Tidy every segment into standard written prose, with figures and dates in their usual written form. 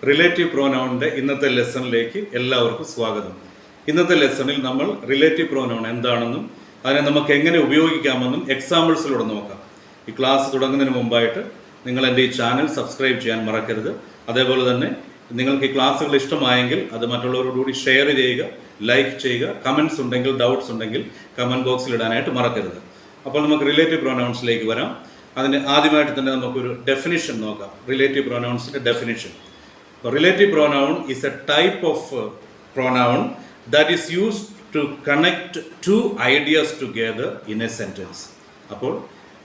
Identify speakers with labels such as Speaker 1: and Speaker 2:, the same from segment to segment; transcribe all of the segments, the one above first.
Speaker 1: Relative പ്രോനൗണിൻ്റെ ഇന്നത്തെ ലെസണിലേക്ക് എല്ലാവർക്കും സ്വാഗതം. ഇന്നത്തെ ലെസണിൽ നമ്മൾ റിലേറ്റീവ് പ്രോനൗൺ എന്താണെന്നും അതിനെ നമുക്ക് എങ്ങനെ ഉപയോഗിക്കാമെന്നും എക്സാമ്പിൾസിലൂടെ നോക്കാം. ഈ ക്ലാസ് തുടങ്ങുന്നതിന് മുമ്പായിട്ട് നിങ്ങൾ എൻ്റെ ഈ ചാനൽ സബ്സ്ക്രൈബ് ചെയ്യാൻ മറക്കരുത്. അതേപോലെ തന്നെ നിങ്ങൾക്ക് ഈ ക്ലാസ്സുകൾ ഇഷ്ടമായെങ്കിൽ അത് മറ്റുള്ളവരോടുകൂടി ഷെയർ ചെയ്യുക, ലൈക്ക് ചെയ്യുക. കമൻസ് ഉണ്ടെങ്കിൽ, ഡൗട്ട്സ് ഉണ്ടെങ്കിൽ കമൻറ്റ് ബോക്സിൽ ഇടാനായിട്ട് മറക്കരുത്. അപ്പോൾ നമുക്ക് റിലേറ്റീവ് പ്രോനൗൺസിലേക്ക് വരാം. അതിന് ആദ്യമായിട്ട് തന്നെ നമുക്കൊരു ഡെഫിനിഷൻ നോക്കാം. റിലേറ്റീവ് പ്രോനൗൺസിൻ്റെ definition. Relative pronoun is a type of pronoun that is used to connect two ideas together in a sentence. അപ്പോൾ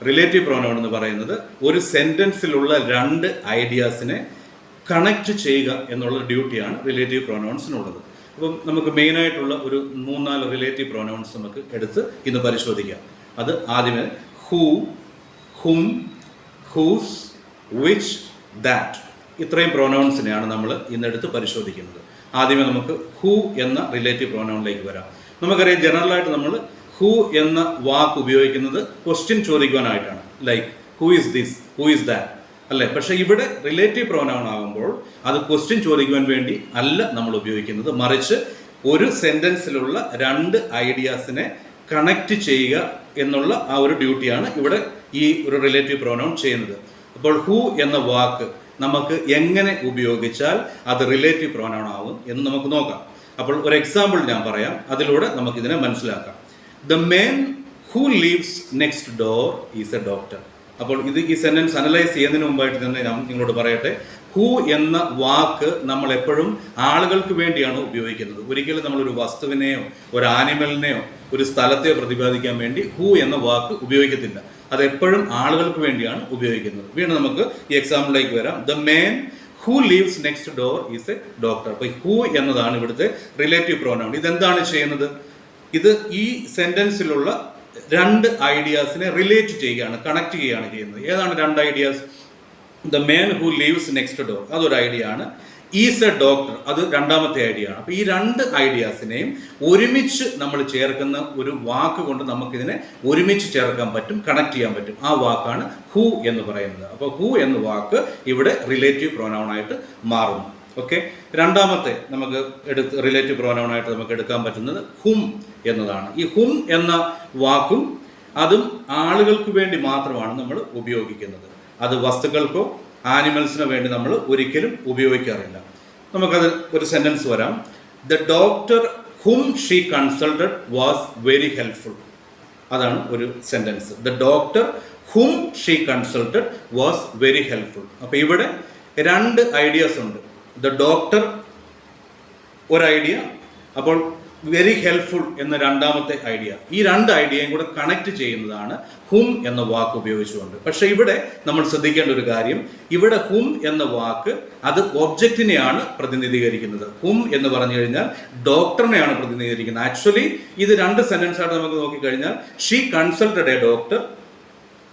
Speaker 1: റിലേറ്റീവ് പ്രോനൗൺ എന്ന് പറയുന്നത് ഒരു സെൻറ്റൻസിലുള്ള രണ്ട് ഐഡിയാസിനെ കണക്റ്റ് ചെയ്യുക എന്നുള്ള ഡ്യൂട്ടിയാണ് റിലേറ്റീവ് പ്രോനൗൺസിനുള്ളത്. അപ്പം നമുക്ക് മെയിനായിട്ടുള്ള ഒരു 3-4 റിലേറ്റീവ് പ്രോനൗൺസ് നമുക്ക് എടുത്ത് ഇന്ന് പരിശോധിക്കാം. അത് ആദ്യമേ who, whom, whose, which, that, ഇത്രയും പ്രോനൗൺസിനെയാണ് നമ്മൾ ഇന്നെടുത്ത് പരിശോധിക്കുന്നത്. ആദ്യമേ നമുക്ക് ഹൂ എന്ന റിലേറ്റീവ് പ്രോനൗണിലേക്ക് വരാം. നമുക്കറിയാം, ജനറലായിട്ട് നമ്മൾ ഹൂ എന്ന വാക്ക് ഉപയോഗിക്കുന്നത് ക്വസ്റ്റ്യൻ ചോദിക്കുവാനായിട്ടാണ്. Like who is this, who is that, അല്ലേ? പക്ഷേ ഇവിടെ റിലേറ്റീവ് പ്രോനൗൺ ആകുമ്പോൾ അത് ക്വസ്റ്റ്യൻ ചോദിക്കുവാൻ വേണ്ടി അല്ല നമ്മൾ ഉപയോഗിക്കുന്നത്, മറിച്ച് ഒരു സെൻറ്റൻസിലുള്ള രണ്ട് ഐഡിയാസിനെ കണക്റ്റ് ചെയ്യുക എന്നുള്ള ആ ഒരു ഡ്യൂട്ടിയാണ് ഇവിടെ ഈ ഒരു റിലേറ്റീവ് പ്രോനൗൺ ചെയ്യുന്നത്. അപ്പോൾ ഹൂ എന്ന വാക്ക് നമുക്ക് എങ്ങനെ ഉപയോഗിച്ചാൽ അത് റിലേറ്റീവ് പ്രോനൗൺ ആവും എന്ന് നമുക്ക് നോക്കാം. അപ്പോൾ ഒരു എക്സാമ്പിൾ ഞാൻ പറയാം, അതിലൂടെ നമുക്കിതിനെ മനസ്സിലാക്കാം. The man who leaves next door is A doctor. അപ്പോൾ ഈ സെന്റൻസ് അനലൈസ് ചെയ്യുന്നതിന് മുമ്പായിട്ട് തന്നെ ഞാൻ നിങ്ങളോട് പറയട്ടെ, ഹൂ എന്ന വാക്ക് നമ്മൾ എപ്പോഴും ആളുകൾക്ക് വേണ്ടിയാണ് ഉപയോഗിക്കുന്നത്. ഒരിക്കലും നമ്മളൊരു വസ്തുവിനെയോ ഒരു ആനിമലിനെയോ ഒരു സ്ഥലത്തെയോ പ്രതിപാദിക്കാൻ വേണ്ടി ഹൂ എന്ന വാക്ക് ഉപയോഗിക്കത്തില്ല. അതെപ്പോഴും ആളുകൾക്ക് വേണ്ടിയാണ് ഉപയോഗിക്കുന്നത്. വീണ്ടും നമുക്ക് ഈ എക്സാമ്പിളിലേക്ക് വരാം. The man who leaves next door is A doctor. അപ്പോൾ ഹൂ എന്നതാണ് ഇവിടുത്തെ റിലേറ്റീവ് പ്രോനൗൺ. ഇതെന്താണ് ചെയ്യുന്നത്? ഇത് ഈ സെന്റൻസിലുള്ള രണ്ട് ഐഡിയാസിനെ റിലേറ്റ് ചെയ്യുകയാണ്, കണക്ട് ചെയ്യുകയാണ് ചെയ്യുന്നത്. ഏതാണ് രണ്ട് ideas? The man who leaves next door അതൊരു ഐഡിയ ആണ്. ഈസ് എ ഡോക്ടർ അത് രണ്ടാമത്തെ ഐഡിയ ആണ്. അപ്പോൾ ഈ രണ്ട് ഐഡിയാസിനെയും ഒരുമിച്ച് നമ്മൾ ചേർക്കുന്ന ഒരു വാക്ക് കൊണ്ട് നമുക്കിതിനെ ഒരുമിച്ച് ചേർക്കാൻ പറ്റും, കണക്ട് ചെയ്യാൻ പറ്റും. ആ വാക്കാണ് ഹൂ എന്ന് പറയുന്നത്. അപ്പോൾ ഹൂ എന്ന വാക്ക് ഇവിടെ റിലേറ്റീവ് പ്രോനൗൺ ആയിട്ട് മാറുന്നു. ഓക്കെ, രണ്ടാമത്തെ നമുക്ക് റിലേറ്റീവ് പ്രോനൗൺ ആയിട്ട് നമുക്ക് എടുക്കാൻ പറ്റുന്നത് ഹും എന്നതാണ്. ഈ ഹും എന്ന വാക്കും അതും ആളുകൾക്ക് വേണ്ടി മാത്രമാണ് നമ്മൾ ഉപയോഗിക്കുന്നത്. അത് വസ്തുക്കൾക്കോ ആനിമൽസിനോ വേണ്ടി നമ്മൾ ഒരിക്കലും ഉപയോഗിക്കാറില്ല. നമുക്കത് ഒരു സെന്റൻസ് വരാം. The doctor whom she consulted was very helpful. അതാണ് ഒരു sentence. The doctor whom she consulted was very helpful. അപ്പോൾ ഇവിടെ രണ്ട് ഐഡിയാസ് ഉണ്ട്. ദ ഡോക്ടർ ഒരു ഐഡിയ, അപ്പോൾ വെരി ഹെൽപ്ഫുൾ എന്ന രണ്ടാമത്തെ ഐഡിയ. ഈ രണ്ട് ഐഡിയയും കൂടെ കണക്ട് ചെയ്യുന്നതാണ് ഹും എന്ന വാക്ക് ഉപയോഗിച്ചുകൊണ്ട്. പക്ഷെ ഇവിടെ നമ്മൾ ശ്രദ്ധിക്കേണ്ട ഒരു കാര്യം, ഇവിടെ ഹും എന്ന വാക്ക് അത് ഒബ്ജക്റ്റിനെയാണ് പ്രതിനിധീകരിക്കുന്നത്. ഹും എന്ന് പറഞ്ഞു കഴിഞ്ഞാൽ ഡോക്ടറിനെയാണ് പ്രതിനിധീകരിക്കുന്നത്. ആക്ച്വലി ഇത് രണ്ട് സെന്റൻസ് ആയിട്ട് നമുക്ക് നോക്കിക്കഴിഞ്ഞാൽ she consulted A doctor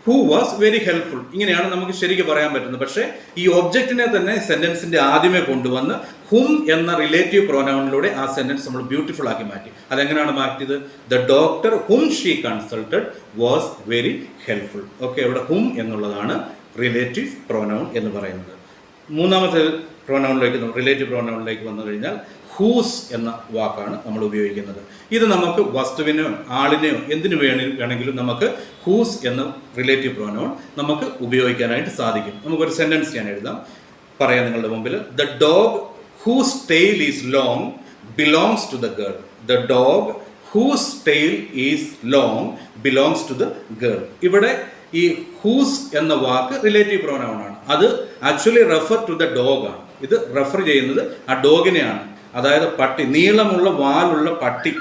Speaker 1: who was very helpful, ഇങ്ങനെയാണ് നമുക്ക് ശരിക്കും പറയാൻ പറ്റുന്നത്. പക്ഷേ ഈ ഒബ്ജക്റ്റിനെ തന്നെ സെന്റൻസിന്റെ ആദ്യമേ കൊണ്ടുവന്ന് ഹും എന്ന റിലേറ്റീവ് പ്രോനൗണിലൂടെ ആ സെന്റൻസ് നമ്മൾ ബ്യൂട്ടിഫുൾ ആക്കി മാറ്റി. അതെങ്ങനെയാണ് മാറ്റിയത്? The doctor whom she consulted was very helpful. Okay, ഇവിടെ ഹും എന്നുള്ളതാണ് റിലേറ്റീവ് പ്രോനൗൺ എന്ന് പറയുന്നത്. മൂന്നാമത്തെ പ്രോനൗണിലേക്ക്, റിലേറ്റീവ് പ്രോനൗണിലേക്ക് വന്നു കഴിഞ്ഞാൽ ഹൂസ് എന്ന വാക്കാണ് നമ്മൾ ഉപയോഗിക്കുന്നത്. ഇത് നമുക്ക് വസ്തുവിനെയോ ആളിനെയോ എന്തിനു വേണമെങ്കിലും നമുക്ക് ഹൂസ് എന്ന റിലേറ്റീവ് പ്രോനൗൺ നമുക്ക് ഉപയോഗിക്കാനായിട്ട് സാധിക്കും. നമുക്കൊരു സെന്റൻസ് ഞാൻ എഴുതാം, പറയാം നിങ്ങളുടെ മുമ്പിൽ. The dog whose tail is long belongs to the girl. The dog whose tail is long belongs to the girl. ഇവിടെ ഈ ഹൂസ് എന്ന വാക്ക് റിലേറ്റീവ് പ്രോനൗൺ ആണ്. അത് actually refer to the dog ആണ്. ഇത് റെഫർ ചെയ്യുന്നത് ആ ഡോഗിനെയാണ്. അതായത് പട്ടി, നീളമുള്ള വാലുള്ള പട്ടി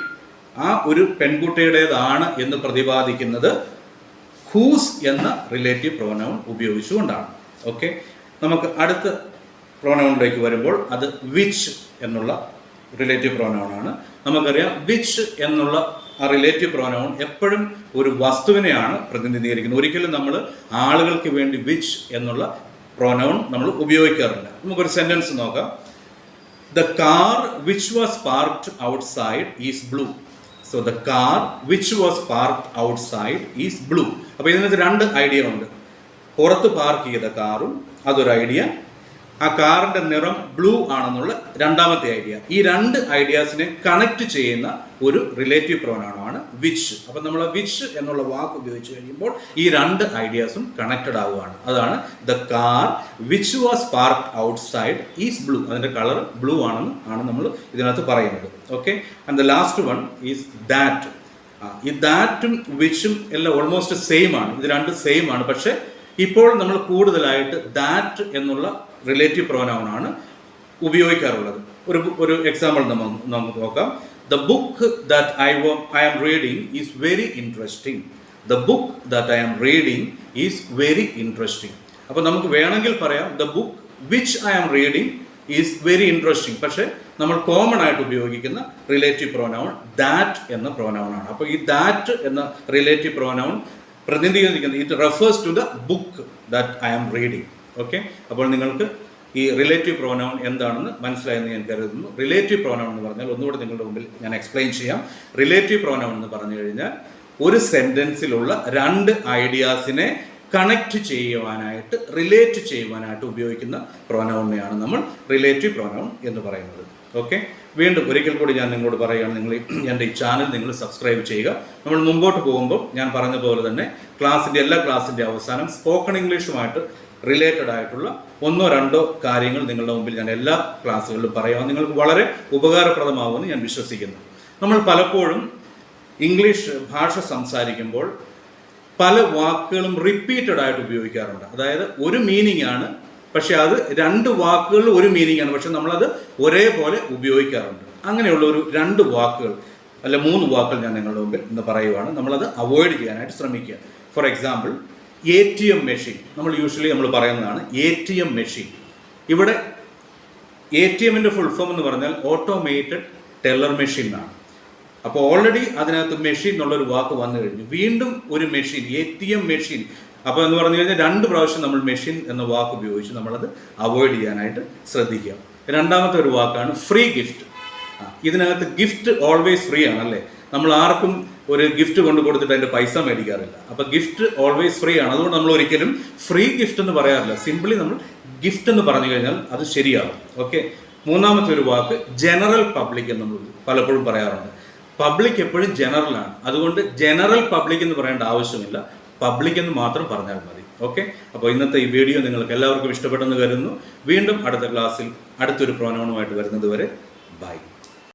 Speaker 1: ആ ഒരു പെൺകുട്ടിയുടേതാണ് എന്ന് പ്രതിപാദിക്കുന്നത് ഹൂസ് എന്ന റിലേറ്റീവ് പ്രോനൗൺ ഉപയോഗിച്ചുകൊണ്ടാണ്. ഓക്കെ, നമുക്ക് അടുത്ത പ്രോനൗണിലേക്ക് വരുമ്പോൾ അത് വിച്ച് എന്നുള്ള റിലേറ്റീവ് പ്രോനൗൺ ആണ്. നമുക്കറിയാം, വിച്ച് എന്നുള്ള ആ റിലേറ്റീവ് പ്രോനൗൺ എപ്പോഴും ഒരു വസ്തുവിനെയാണ് പ്രതിനിധീകരിക്കുന്നത്. ഒരിക്കലും നമ്മൾ ആളുകൾക്ക് വേണ്ടി വിച്ച് എന്നുള്ള പ്രോനൗൺ നമ്മൾ ഉപയോഗിക്കാറില്ല. നമുക്കൊരു സെന്റൻസ് നോക്കാം. The car which was parked outside is blue. So the car which was parked outside is blue. അപ്പോൾ ഇതിനകത്ത് രണ്ട് ഐഡിയ ഉണ്ട്. പുറത്ത് പാർക്ക് ചെയ്ത കാറും അതൊരു ഐഡിയ, ആ കാറിന്റെ നിറം ബ്ലൂ ആണെന്നുള്ള രണ്ടാമത്തെ ഐഡിയ. ഈ രണ്ട് ഐഡിയാസിനെ കണക്ട് ചെയ്യുന്ന ഒരു റിലേറ്റീവ് പ്രോനൗൺ ആണ് വിച്ച്. അപ്പൊ നമ്മൾ വിച്ച് എന്നുള്ള വാക്ക് ഉപയോഗിച്ച് കഴിയുമ്പോൾ ഈ രണ്ട് ഐഡിയാസും കണക്റ്റഡ് ആവുകയാണ്. അതാണ് the car which was parked outside is blue. അതിന്റെ കളർ ബ്ലൂ ആണ് നമ്മൾ ഇതിനകത്ത് പറയുന്നത്. Okay, and the last one is that. ഈ ദാറ്റും വിച്ചും എല്ലാം ഓൾമോസ്റ്റ് സെയിം ആണ്. ഇത് രണ്ടും സെയിം ആണ്. പക്ഷെ ഇപ്പോൾ നമ്മൾ കൂടുതലായിട്ട് ദാറ്റ് എന്നുള്ള റിലേറ്റീവ് പ്രോനൗൺ ആണ് ഉപയോഗിക്കാറുള്ളത്. ഒരു എക്സാമ്പിൾ നമുക്ക് നോക്കാം. The book that I am reading is very interesting. The book that I am reading is very interesting. അപ്പോൾ നമുക്ക് വേണമെങ്കിൽ പറയാം the book which I am reading is very interesting. പക്ഷേ നമ്മൾ കോമൺ ആയിട്ട് ഉപയോഗിക്കുന്ന റിലേറ്റീവ് പ്രോനൗൺ ദാറ്റ് എന്ന pronoun ആണ്. അപ്പോൾ ഈ ദാറ്റ് എന്ന റിലേറ്റീവ് പ്രോനൗൺ പ്രതിനിധീകരിക്കുന്നത് it refers to the book that I am reading. Okay, അപ്പോൾ നിങ്ങൾക്ക് ഈ റിലേറ്റീവ് പ്രോനൗൺ എന്താണെന്ന് മനസ്സിലായെന്ന് ഞാൻ കരുതുന്നു. റിലേറ്റീവ് പ്രോനൗൺ എന്ന് പറഞ്ഞാൽ ഒന്നുകൂടെ നിങ്ങളുടെ മുമ്പിൽ ഞാൻ എക്സ്പ്ലെയിൻ ചെയ്യാം. റിലേറ്റീവ് പ്രോനൗൺ എന്ന് പറഞ്ഞു കഴിഞ്ഞാൽ ഒരു സെന്റൻസിലുള്ള രണ്ട് ഐഡിയാസിനെ കണക്ട് ചെയ്യുവാനായിട്ട്, റിലേറ്റ് ചെയ്യുവാനായിട്ട് ഉപയോഗിക്കുന്ന പ്രോനൗണിനെയാണ് നമ്മൾ റിലേറ്റീവ് പ്രോനൗൺ എന്ന് പറയുന്നത്. ഓക്കെ, വീണ്ടും ഒരിക്കൽ കൂടി ഞാൻ നിങ്ങളോട് പറയുകയാണ്, നിങ്ങൾ എൻ്റെ ഈ ചാനൽ നിങ്ങൾ സബ്സ്ക്രൈബ് ചെയ്യുക. നമ്മൾ മുമ്പോട്ട് പോകുമ്പോൾ ഞാൻ പറഞ്ഞ പോലെ തന്നെ എല്ലാ ക്ലാസ്സിൻ്റെ അവസാനം സ്പോക്കൺ ഇംഗ്ലീഷുമായിട്ട് റിലേറ്റഡ് ആയിട്ടുള്ള ഒന്നോ രണ്ടോ കാര്യങ്ങൾ നിങ്ങളുടെ മുമ്പിൽ ഞാൻ എല്ലാ ക്ലാസ്സുകളിലും പറയാം. നിങ്ങൾക്ക് വളരെ ഉപകാരപ്രദമാകുമെന്ന് ഞാൻ വിശ്വസിക്കുന്നു. നമ്മൾ പലപ്പോഴും ഇംഗ്ലീഷ് ഭാഷ സംസാരിക്കുമ്പോൾ പല വാക്കുകളും റിപ്പീറ്റഡ് ആയിട്ട് ഉപയോഗിക്കാറുണ്ട്. അതായത് ഒരു മീനിങ് ആണ്, പക്ഷെ അത് രണ്ട് വാക്കുകളിൽ ഒരു മീനിങ് ആണ്, പക്ഷെ നമ്മളത് ഒരേപോലെ ഉപയോഗിക്കാറുണ്ട്. അങ്ങനെയുള്ള ഒരു രണ്ട് വാക്കുകൾ അല്ല 3 വാക്കുകൾ ഞാൻ നിങ്ങളുടെ മുമ്പിൽ ഇന്ന് പറയുവാണ്. നമ്മളത് അവോയ്ഡ് ചെയ്യാനായിട്ട് ശ്രമിക്കുക. For example, ATM machine. നമ്മൾ പറയുന്നതാണ് ATM മെഷീൻ. ഇവിടെ ATMന്റെ ഫുൾ ഫോം എന്ന് പറഞ്ഞാൽ ഓട്ടോമേറ്റഡ് ടെല്ലർ മെഷീൻ ആണ്. അപ്പോൾ ഓൾറെഡി അതിനകത്ത് മെഷീൻ എന്നുള്ളൊരു വാക്ക് വന്നു കഴിഞ്ഞു. വീണ്ടും ഒരു മെഷീൻ, ATM മെഷീൻ. അപ്പോൾ എന്ന് പറഞ്ഞു കഴിഞ്ഞാൽ 2 പ്രാവശ്യം നമ്മൾ മെഷീൻ എന്ന വാക്ക് ഉപയോഗിച്ച് നമ്മളത് അവോയ്ഡ് ചെയ്യാനായിട്ട് ശ്രദ്ധിക്കുക. രണ്ടാമത്തെ ഒരു വാക്കാണ് ഫ്രീ ഗിഫ്റ്റ്. ഇതിനകത്ത് ഗിഫ്റ്റ് ഓൾവേസ് ഫ്രീ ആണല്ലേ. നമ്മൾ ആർക്കും ഒരു ഗിഫ്റ്റ് കൊണ്ട് കൊടുത്തിട്ട് അതിൻ്റെ പൈസ മേടിക്കാറില്ല. അപ്പോൾ ഗിഫ്റ്റ് ഓൾവേസ് ഫ്രീ ആണ്. അതുകൊണ്ട് നമ്മൾ ഒരിക്കലും ഫ്രീ ഗിഫ്റ്റ് എന്ന് പറയാറില്ല. സിംപ്ലി നമ്മൾ ഗിഫ്റ്റ് എന്ന് പറഞ്ഞു കഴിഞ്ഞാൽ അത് ശരിയാവും. ഓക്കെ, മൂന്നാമത്തെ ഒരു വാക്ക് ജനറൽ പബ്ലിക് എന്ന് നമ്മൾ പലപ്പോഴും പറയാറുണ്ട്. പബ്ലിക് എപ്പോഴും ജനറലാണ്. അതുകൊണ്ട് ജനറൽ പബ്ലിക് എന്ന് പറയേണ്ട ആവശ്യമില്ല, പബ്ലിക് എന്ന് മാത്രം പറഞ്ഞാൽ മതി. ഓക്കെ, അപ്പോൾ ഇന്നത്തെ ഈ വീഡിയോ നിങ്ങൾക്ക് എല്ലാവർക്കും ഇഷ്ടപ്പെട്ടെന്ന് കരുതുന്നു. വീണ്ടും അടുത്ത ക്ലാസ്സിൽ അടുത്തൊരു പ്രോനൗണുമായിട്ട് വരുന്നത് വരെ ബൈ.